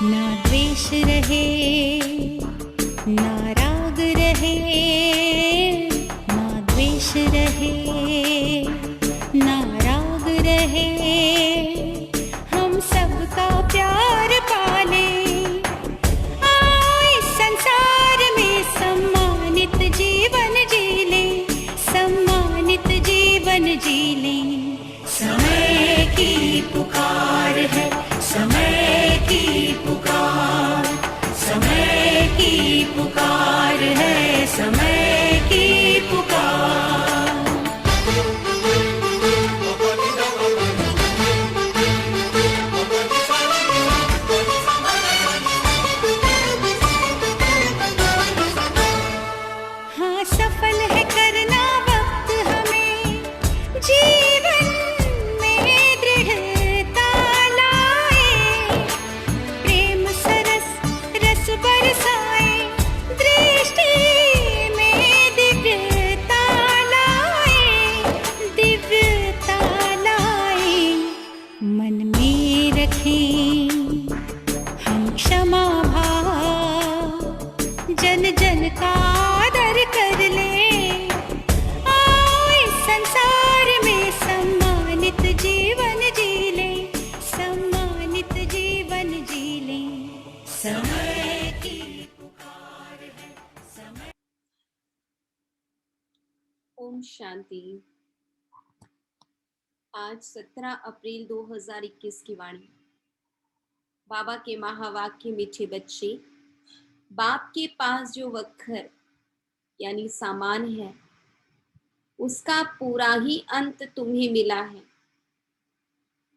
ना द्वेष रहे, ना राग रहे, ना द्वेष रहे, ना राग रहे, हम सबका प्यार पाले। आओ इस संसार में सम्मानित जीवन जी ले, सम्मानित जीवन जी ले। समय की पुकार है, समय की पुकार, समय की पुकार है, समय की पुकार। हाँ, सफल है करना वक्त हमें, जीवन में दृढ़ता लाए, प्रेम सरस रस बरसाए, दृष्टि में दिव्यता लाए, दिव्यता लाए। मन में रखें हम क्षमा भाव, जन जन का आदर कर ले। आओ इस संसार में सम्मानित जीवन जी ले, सम्मानित जीवन जी ले। समय की पुकार है, समय। ओम शांति। आज 17 अप्रैल 2021 की वाणी। बाबा के महावाक्य। मीठे बच्चे, बाप के पास जो वक्खर यानी सामान है, उसका पूरा ही अंत तुम्हें मिला है।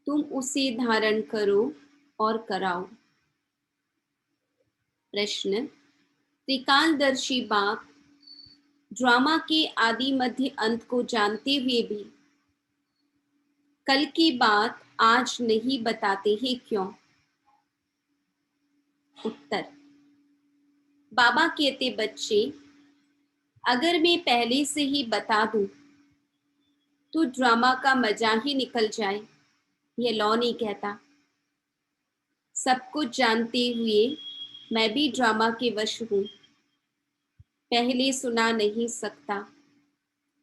तुम उसे धारण करो और कराओ। प्रश्न। त्रिकालदर्शी बाप ड्रामा के आदि मध्य अंत को जानते हुए भी कल की बात आज नहीं बताते हैं, क्यों? उत्तर। बाबा कहते, बच्चे, अगर मैं पहले से ही बता दूं तो ड्रामा का मजा ही निकल जाए। यह लॉ नहीं कहता। सब कुछ जानते हुए मैं भी ड्रामा के वश हूं। पहले सुना नहीं सकता,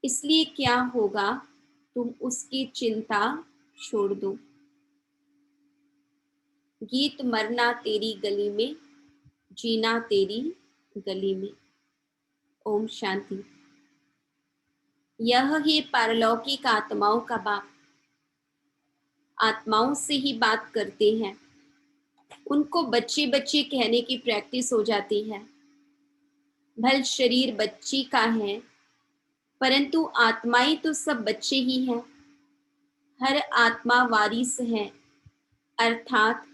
इसलिए क्या होगा, तुम उसकी चिंता छोड़ दो। गीत मरना तेरी गली में, जीना तेरी गली में। ओम शांति। यह है पारलौकिक आत्माओं का बाप। आत्माओं से ही बात करते हैं। उनको बच्चे बच्चे कहने की प्रैक्टिस हो जाती है। भल शरीर बच्ची का है, परंतु आत्माएं तो सब बच्चे ही हैं। हर आत्मा वारिस है, अर्थात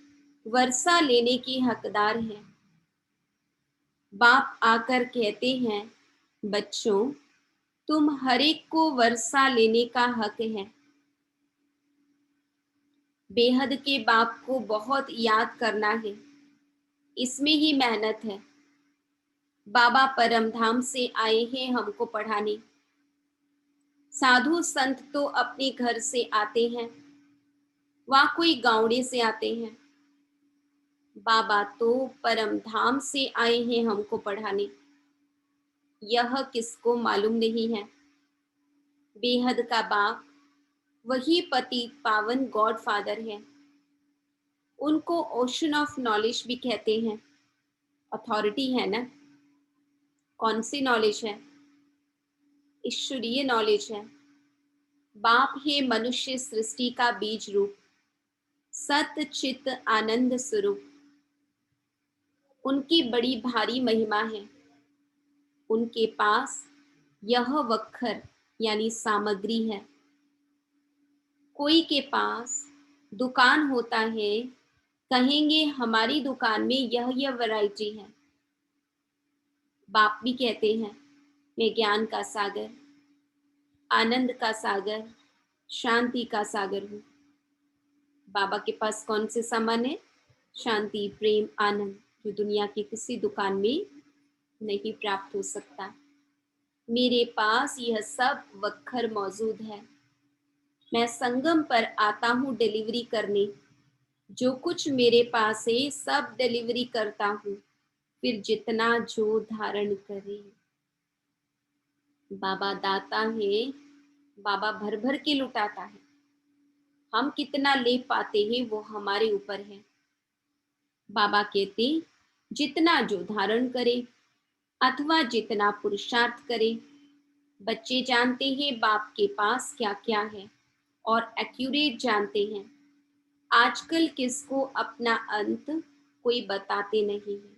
वर्षा लेने की हकदार है। बाप आकर कहते हैं, बच्चों, तुम हर एक को वर्षा लेने का हक है। बेहद के बाप को बहुत याद करना है, इसमें ही मेहनत है। बाबा परमधाम से आए हैं हमको पढ़ाने। साधु संत तो अपने घर से आते हैं, वहाँ कोई गावड़े से आते हैं। बाबा तो परमधाम से आए हैं हमको पढ़ाने। यह किसको मालूम नहीं है। बेहद का बाप वही पतित पावन गॉड फादर है। उनको ओशन ऑफ नॉलेज भी कहते हैं। अथॉरिटी है ना। कौन सी नॉलेज है? ईश्वरीय नॉलेज है। बाप है मनुष्य सृष्टि का बीज रूप, सत चित आनंद स्वरूप। उनकी बड़ी भारी महिमा है। उनके पास यह वक्खर यानी सामग्री है। कोई के पास दुकान होता है, कहेंगे हमारी दुकान में यह वैरायटी है। बाप भी कहते हैं, मैं ज्ञान का सागर, आनंद का सागर, शांति का सागर हूँ। बाबा के पास कौन से सामान है? शांति, प्रेम, आनंद, जो दुनिया की किसी दुकान में नहीं प्राप्त हो सकता। मेरे पास यह सब वक्खर मौजूद है। मैं संगम पर आता हूँ डिलीवरी करने। जो कुछ मेरे पास है सब डिलीवरी करता हूँ, फिर जितना जो धारण करे। बाबा दाता है, बाबा भर भर के लुटाता है। हम कितना ले पाते हैं वो हमारे ऊपर है। बाबा कहते जितना जो धारण करे अथवा जितना पुरुषार्थ करे। बच्चे जानते हैं बाप के पास क्या क्या है और एक्यूरेट जानते हैं। आजकल किसको अपना अंत कोई बताते नहीं है।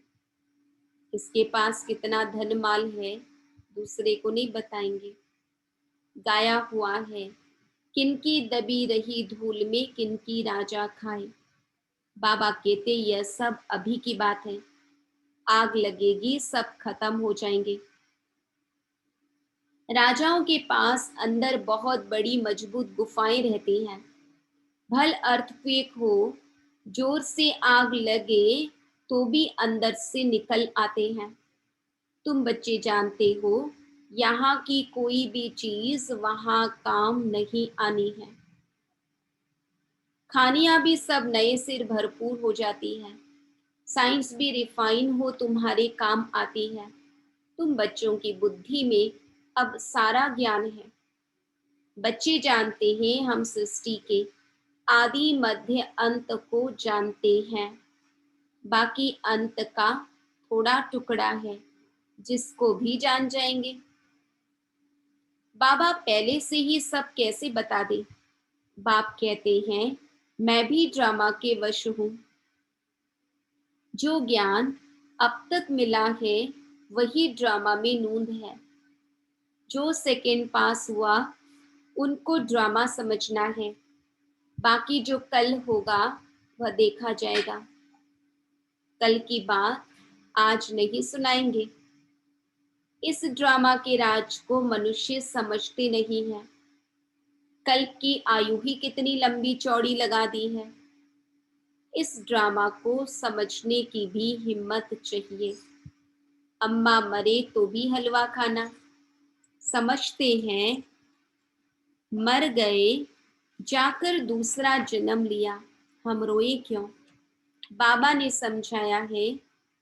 किसके पास कितना धन माल है दूसरे को नहीं बताएंगे। गाया हुआ है, किनकी दबी रही धूल में किनकी राजा खाए। बाबा कहते यह सब अभी की बात है, आग लगेगी सब खत्म हो जाएंगे। राजाओं के पास अंदर बहुत बड़ी मजबूत गुफाएं रहती हैं। भल अर्थक्वेक हो, जोर से आग लगे तो भी अंदर से निकल आते हैं। तुम बच्चे जानते हो यहाँ की कोई भी चीज वहां काम नहीं आनी है। खानियां भी सब नए सिर भरपूर हो जाती है। साइंस भी रिफाइन हो तुम्हारे काम आती है। तुम बच्चों की बुद्धि में अब सारा ज्ञान है। बच्चे जानते हैं हम सृष्टि के आदि मध्य अंत को जानते हैं। बाकी अंत का थोड़ा टुकड़ा है जिसको भी जान जाएंगे। बाबा पहले से ही सब कैसे बता दे। बाप कहते हैं मैं भी ड्रामा के वश हूँ। जो ज्ञान अब तक मिला है वही ड्रामा में नूंद है। जो सेकंड पास हुआ उनको ड्रामा समझना है। बाकी जो कल होगा वह देखा जाएगा। कल की बात आज नहीं सुनाएंगे। इस ड्रामा के राज को मनुष्य समझते नहीं है। कल की आयु ही कितनी लंबी चौड़ी लगा दी है। इस ड्रामा को समझने की भी हिम्मत चाहिए। अम्मा मरे तो भी हलवा खाना। समझते हैं मर गए जाकर दूसरा जन्म लिया, हम रोए क्यों। बाबा ने समझाया है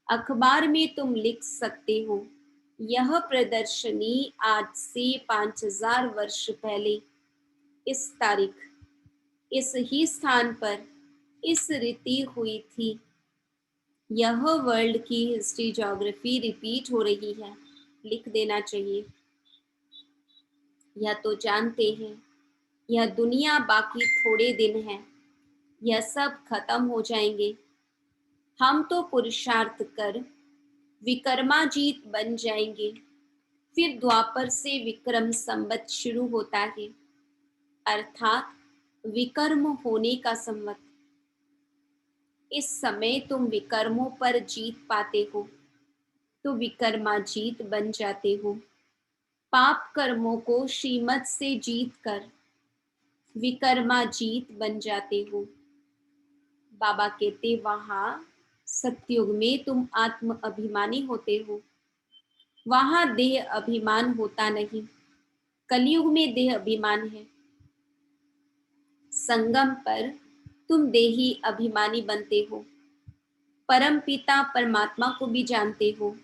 अखबार में तुम लिख सकते हो यह प्रदर्शनी आज से 5000 वर्ष पहले इस तारीख इस ही स्थान पर इस रीति हुई थी। यह वर्ल्ड की हिस्ट्री ज्योग्राफी रिपीट हो रही है, लिख देना चाहिए। यह तो जानते हैं यह दुनिया बाकी थोड़े दिन है, यह सब खत्म हो जाएंगे। हम तो पुरुषार्थ कर विक्रमाजीत बन जाएंगे। फिर द्वापर से विक्रम संवत शुरू होता है, अर्थात विकर्म होने का संवत। इस समय तुम विकर्मों पर जीत पाते हो तो विकर्माजीत बन जाते हो। पाप कर्मों को श्रीमत से जीत कर विकर्माजीत बन जाते हो। बाबा कहते वहां सतयुग में तुम आत्म अभिमानी होते हो। वहां देह अभिमान होता नहीं। कलयुग में देह अभिमान है। संगम पर तुम देही अभिमानी बनते हो। परम पिता परमात्मा को भी जानते हो।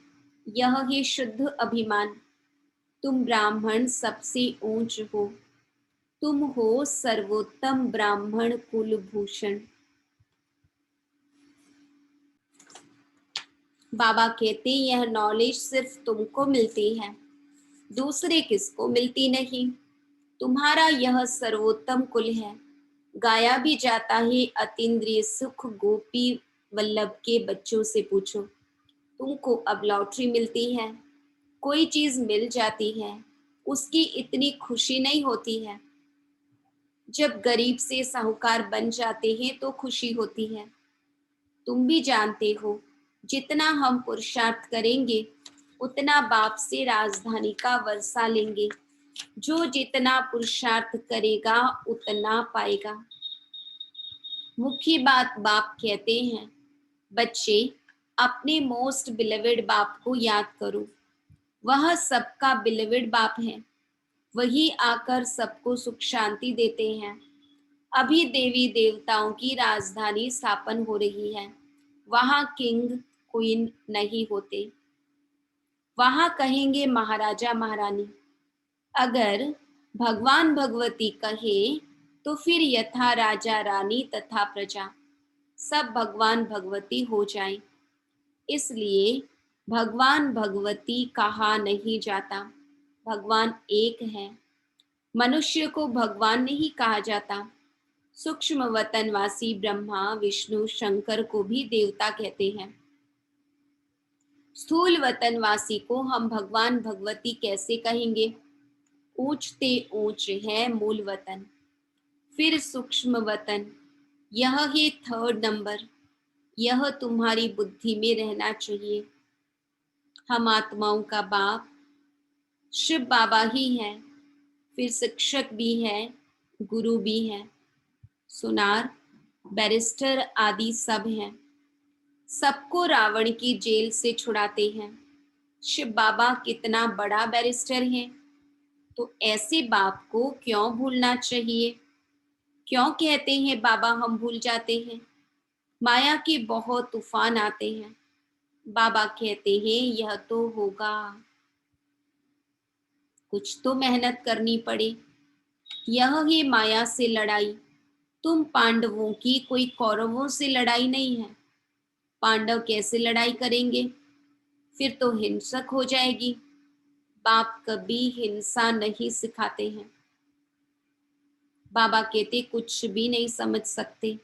यह है शुद्ध अभिमान। तुम ब्राह्मण सबसे ऊंच हो। तुम हो सर्वोत्तम ब्राह्मण कुलभूषण। बाबा कहते यह नॉलेज सिर्फ तुमको मिलती है, दूसरे किसको मिलती नहीं। तुम्हारा यह सर्वोत्तम कुल है। गाया भी जाता है अतीन्द्रिय सुख गोपी वल्लभ के बच्चों से पूछो। तुमको अब लॉटरी मिलती है, कोई चीज मिल जाती है, उसकी इतनी खुशी नहीं होती है। जब गरीब से साहूकार बन जाते हैं तो खुशी होती है। तुम भी जानते हो जितना हम पुरुषार्थ करेंगे उतना बाप से राजधानी का वर्षा लेंगे। जो जितना पुरुषार्थ करेगा उतना पाएगा। मुख्य बात बाप कहते हैं बच्चे अपने मोस्ट बिलीवेड बाप को याद करो। वह सबका बिलीवेड बाप है। वही आकर सबको सुख शांति देते हैं। अभी देवी देवताओं की राजधानी स्थापन हो रही है। वहां किंग क्वीन नहीं होते, वहां कहेंगे महाराजा महारानी। अगर भगवान भगवती कहे तो फिर यथा राजा रानी तथा प्रजा, सब भगवान भगवती हो जाए। इसलिए भगवान भगवती कहा नहीं जाता, भगवान एक है। मनुष्य को भगवान नहीं कहा जाता। सूक्ष्म वतनवासी ब्रह्मा विष्णु शंकर को भी देवता कहते हैं। स्थूल वतनवासी को हम भगवान भगवती कैसे कहेंगे? ऊंचते ऊंच है मूल वतन, फिर सूक्ष्म वतन, यह है थर्ड नंबर। यह तुम्हारी बुद्धि में रहना चाहिए। हम आत्माओं का बाप शिव बाबा ही है, फिर शिक्षक भी है, गुरु भी है, सुनार, बैरिस्टर आदि सब हैं। सबको रावण की जेल से छुड़ाते हैं। शिव बाबा कितना बड़ा बैरिस्टर है, तो ऐसे बाप को क्यों भूलना चाहिए? क्यों कहते हैं बाबा हम भूल जाते हैं? माया के बहुत तूफान आते हैं। बाबा कहते हैं यह तो होगा, कुछ तो मेहनत करनी पड़े। यह है माया से लड़ाई। तुम पांडवों की कोई कौरवों से लड़ाई नहीं है। पांडव कैसे लड़ाई करेंगे? फिर तो हिंसक हो जाएगी। बाप कभी हिंसा नहीं सिखाते हैं। बाबा कहते कुछ भी नहीं समझ सकते।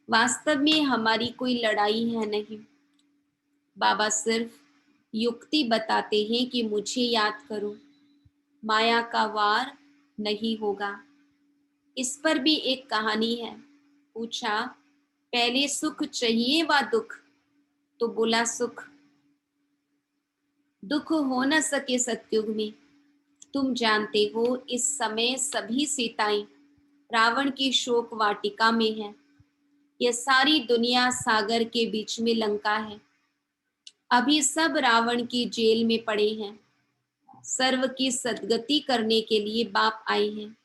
वास्तव में हमारी कोई लड़ाई है नहीं। बाबा सिर्फ युक्ति बताते हैं कि मुझे याद करो, माया का वार नहीं होगा। इस पर भी एक कहानी है। पूछा पहले सुख चाहिए व दुख? तो बोला सुख। दुख हो न सके सतयुग में। तुम जानते हो इस समय सभी सीताएं रावण की शोक वाटिका में है। यह सारी दुनिया सागर के बीच में लंका है। अभी सब रावण की जेल में पड़े हैं। सर्व की सद्गति करने के लिए बाप आए हैं।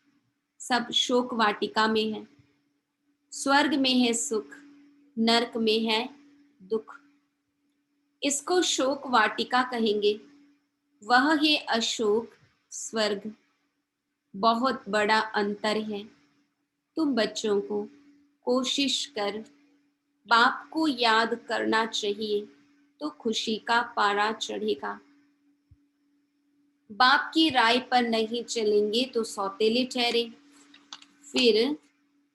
सब शोक वाटिका में है। स्वर्ग में है सुख, नरक में है दुख। इसको शोक वाटिका कहेंगे। वह है अशोक स्वर्ग। बहुत बड़ा अंतर है। तुम बच्चों को कोशिश कर बाप को याद करना चाहिए, तो खुशी का पारा चढ़ेगा। बाप की राय पर नहीं चलेंगे तो सौतेले ठहरे, फिर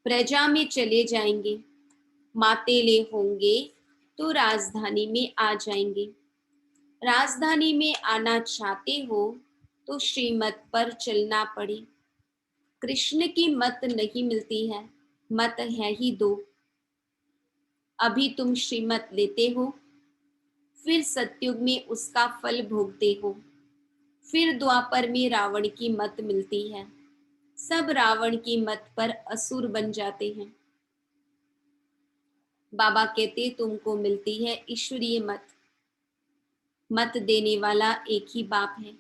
प्रजा में चले जाएंगे। मातेले होंगे तो राजधानी में आ जाएंगे। राजधानी में आना चाहते हो तो श्रीमत पर चलना पड़े। कृष्ण की मत नहीं मिलती है, मत है ही दो। अभी तुम श्रीमत लेते हो, फिर सतयुग में उसका फल भोगते हो। फिर द्वापर में रावण की मत मिलती है। सब रावण की मत पर असुर बन जाते हैं। बाबा कहते तुमको मिलती है ईश्वरीय मत। मत देने वाला एक ही बाप है,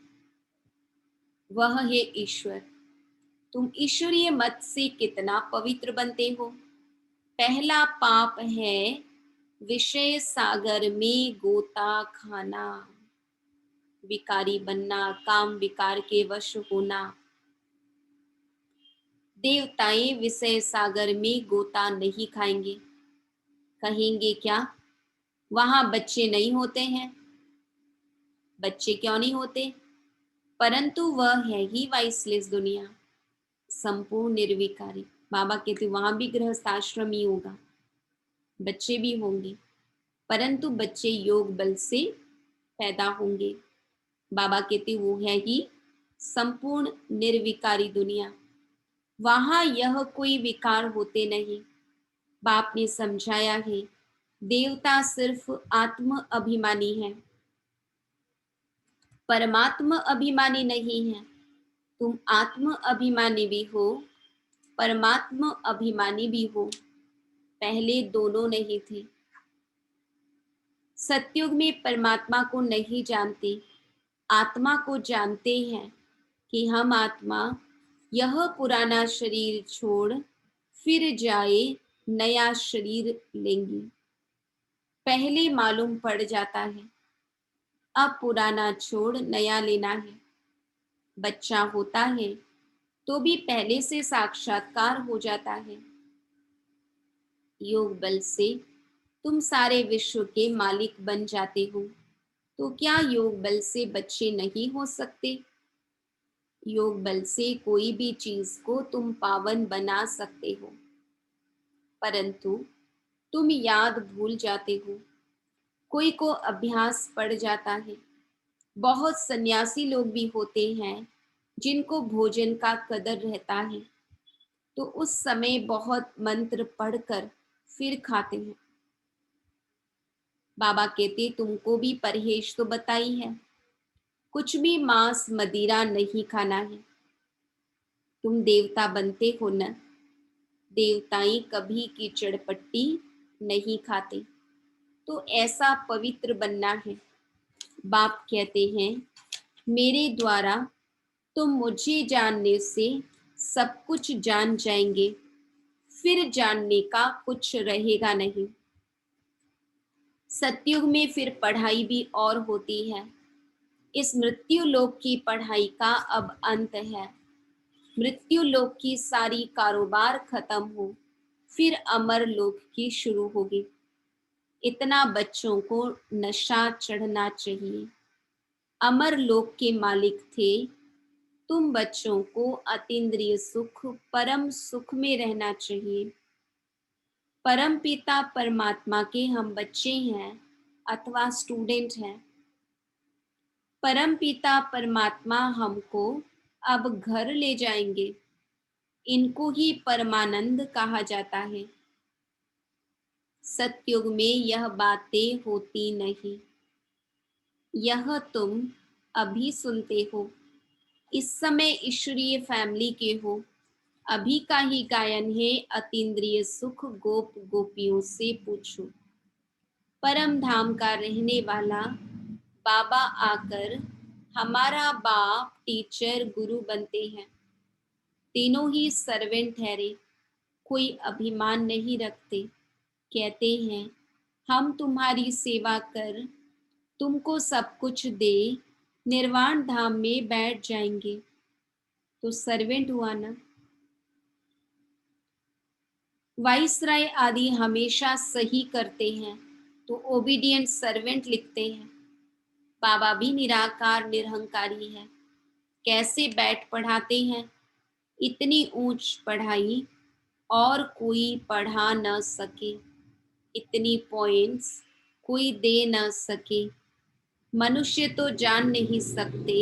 वह है ईश्वर। तुम ईश्वरीय मत से कितना पवित्र बनते हो। पहला पाप है विषय सागर में गोता खाना, विकारी बनना, काम विकार के वश होना। देवताएं विषय सागर में गोता नहीं खाएंगे। कहेंगे क्या वहां बच्चे नहीं होते हैं? बच्चे क्यों नहीं होते? परंतु वह है ही वाइसलेस दुनिया, संपूर्ण निर्विकारी। बाबा कहते वहां भी गृहस्थ आश्रम ही होगा, बच्चे भी होंगे, परंतु बच्चे योग बल से पैदा होंगे। बाबा कहते वो है ही संपूर्ण निर्विकारी दुनिया, वहां यह कोई विकार होते नहीं। बाप ने समझाया है देवता सिर्फ आत्म अभिमानी है, परमात्मा अभिमानी नहीं है। तुम आत्म अभिमानी भी हो, परमात्मा अभिमानी भी हो। पहले दोनों नहीं थे। सतयुग में परमात्मा को नहीं जानते, आत्मा को जानते हैं कि हम आत्मा यह पुराना शरीर छोड़ फिर जाए नया शरीर लेंगी। पहले मालूम पड़ जाता है, अब पुराना छोड़ नया लेना है। बच्चा होता है तो भी पहले से साक्षात्कार हो जाता है। योग बल से तुम सारे विश्व के मालिक बन जाते हो, तो क्या योग बल से बच्चे नहीं हो सकते? योग बल से कोई भी चीज को तुम पावन बना सकते हो, परंतु तुम याद भूल जाते हो। कोई को अभ्यास पड़ जाता है। बहुत सन्यासी लोग भी होते हैं जिनको भोजन का कदर रहता है, तो उस समय बहुत मंत्र पढ़कर फिर खाते हैं। बाबा कहते तुमको भी परहेज तो बताई है, कुछ भी मांस मदिरा नहीं खाना है। तुम देवता बनते हो न, देवताएं कभी कीचड़ पट्टी नहीं खाते, तो ऐसा पवित्र बनना है। बाप कहते हैं मेरे द्वारा तुम मुझे जानने से सब कुछ जान जाएंगे, फिर जानने का कुछ रहेगा नहीं। सतयुग में फिर पढ़ाई भी और होती है। इस मृत्यु लोक की पढ़ाई का अब अंत है। मृत्यु लोक की सारी कारोबार खत्म हो, फिर अमर लोक की शुरू होगी। इतना बच्चों को नशा चढ़ना चाहिए। अमर लोक के मालिक थे तुम, बच्चों को अतीन्द्रिय सुख परम सुख में रहना चाहिए। परम पिता परमात्मा के हम बच्चे हैं अथवा स्टूडेंट हैं। परम पिता परमात्मा हमको अब घर ले जाएंगे। इनको ही परमानंद कहा जाता है। सतयुग में यह बातें होती नहीं। यह तुम अभी सुनते हो। इस समय ईश्वरीय फैमिली के हो। अभी का ही गायन है अतीन्द्रिय सुख गोप गोपियों से पूछो। परम धाम का रहने वाला बाबा आकर हमारा बाप टीचर गुरु बनते हैं। तीनों ही सर्वेंट ठहरे, कोई अभिमान नहीं रखते। कहते हैं हम तुम्हारी सेवा कर तुमको सब कुछ दे निर्वाण धाम में बैठ जाएंगे, तो सर्वेंट हुआ ना। वाइसराय आदि हमेशा सही करते हैं, तो ओबीडियंट सर्वेंट लिखते हैं। बाबा भी निराकार निरहंकारी है। कैसे बैठ पढ़ाते हैं। इतनी ऊंच पढ़ाई और कोई पढ़ा न सके, इतनी पॉइंट्स कोई दे न सके। मनुष्य तो जान नहीं सकते,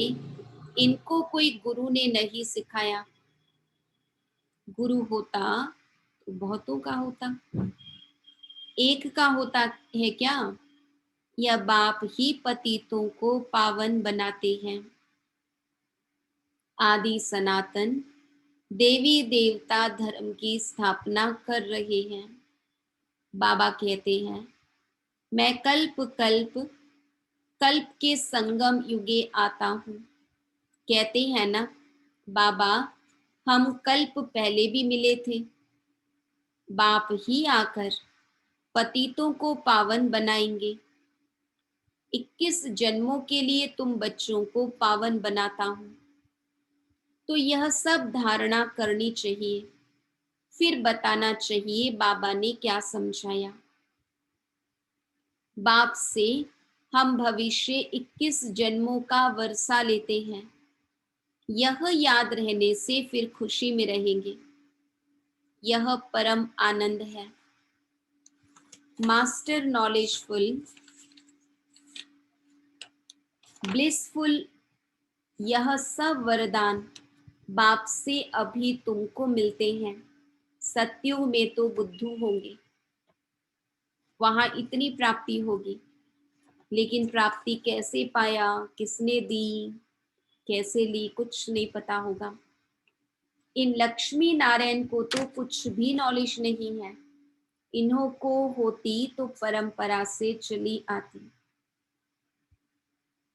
इनको कोई गुरु ने नहीं सिखाया। गुरु होता तो बहुतों का होता, एक का होता है क्या? यह बाप ही पतितों को पावन बनाते हैं। आदि सनातन देवी देवता धर्म की स्थापना कर रहे हैं। बाबा कहते हैं मैं कल्प कल्प कल्प के संगम युगे आता हूँ। कहते हैं ना बाबा हम कल्प पहले भी मिले थे। बाप ही आकर पतितों को पावन बनाएंगे। 21 जन्मों के लिए तुम बच्चों को पावन बनाता हूँ, तो यह सब धारणा करनी चाहिए। फिर बताना चाहिए बाबा ने क्या समझाया। बाप से हम भविष्य 21 जन्मों का वर्षा लेते हैं। यह याद रहने से फिर खुशी में रहेंगे। यह परम आनंद है। मास्टर नॉलेजफुल ब्लिसफुल, यह सब वरदान बाप से अभी तुमको मिलते हैं। सतयुग में तो बुद्धू होंगे, वहां इतनी प्राप्ति होगी, लेकिन प्राप्ति कैसे पाया, किसने दी, कैसे ली, कुछ नहीं पता होगा। इन लक्ष्मी नारायण को तो कुछ भी नॉलेज नहीं है। इन्हों को होती तो परंपरा से चली आती।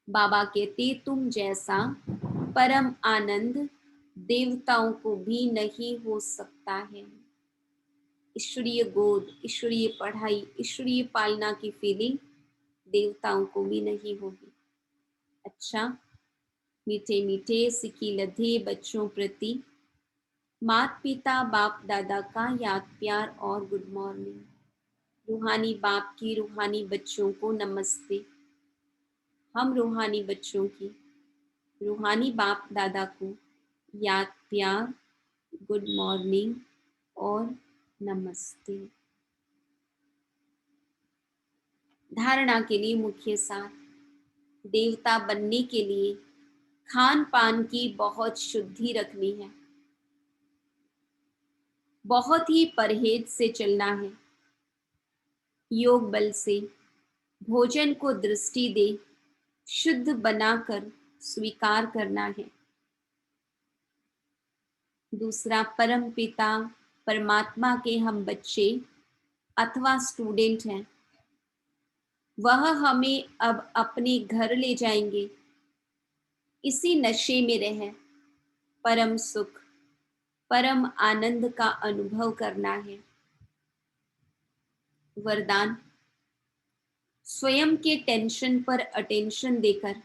बाबा कहते तुम जैसा परम आनंद देवताओं को भी नहीं हो सकता है। ईश्वरीय गोद, ईश्वरीय पढ़ाई, ईश्वरीय पालना की फीलिंग देवताओं को भी नहीं होगी। अच्छा, मीठे मीठे सिकी लधे बच्चों प्रति माता पिता बाप दादा का याद प्यार और गुड मॉर्निंग। रूहानी बाप की रूहानी बच्चों को नमस्ते। हम रूहानी बच्चों की रूहानी बाप दादा को याद प्यार, गुड मॉर्निंग और नमस्ते। धारणा के लिए मुख्य सार, देवता बनने के लिए खान पान की बहुत शुद्धि रखनी है, बहुत ही परहेज से चलना है। योग बल से भोजन को दृष्टि दे शुद्ध बनाकर स्वीकार करना है। दूसरा, परम पिता परमात्मा के हम बच्चे अथवा स्टूडेंट हैं, वह हमें अब अपने घर ले जाएंगे। इसी नशे में रह परम सुख, परम आनंद का अनुभव करना है। वरदान, स्वयं के टेंशन पर अटेंशन देकर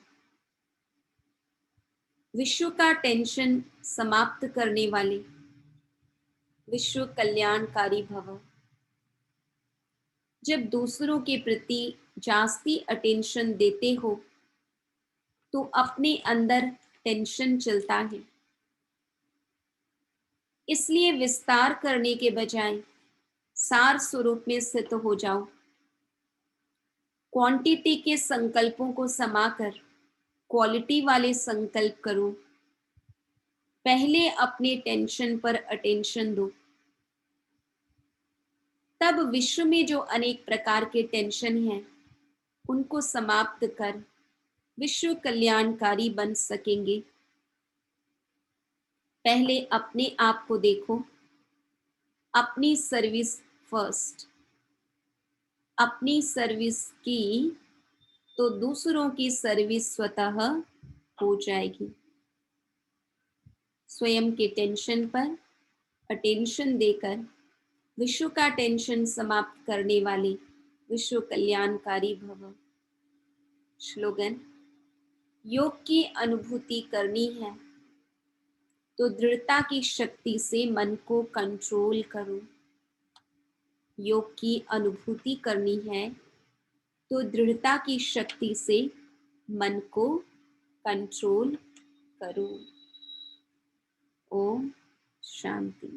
विश्व का टेंशन समाप्त करने वाले विश्व कल्याणकारी भव। जब दूसरों के प्रति जास्ती अटेंशन देते हो तो अपने अंदर टेंशन चलता है, इसलिए विस्तार करने के बजाय सार स्वरूप में स्थित हो जाओ। क्वांटिटी के संकल्पों को समाकर क्वालिटी वाले संकल्प करो। पहले अपने टेंशन पर अटेंशन दो, तब विश्व में जो अनेक प्रकार के टेंशन हैं उनको समाप्त कर विश्व कल्याणकारी बन सकेंगे। पहले अपने आप को देखो, अपनी सर्विस फर्स्ट। अपनी सर्विस की तो दूसरों की सर्विस स्वतः हो जाएगी। स्वयं के टेंशन पर अटेंशन देकर विश्व का टेंशन समाप्त करने वाले विश्व कल्याणकारी भव। स्लोगन, योग की अनुभूति करनी है तो दृढ़ता की शक्ति से मन को कंट्रोल करो। योग की अनुभूति करनी है तो दृढ़ता की शक्ति से मन को कंट्रोल करो। ओम शांति।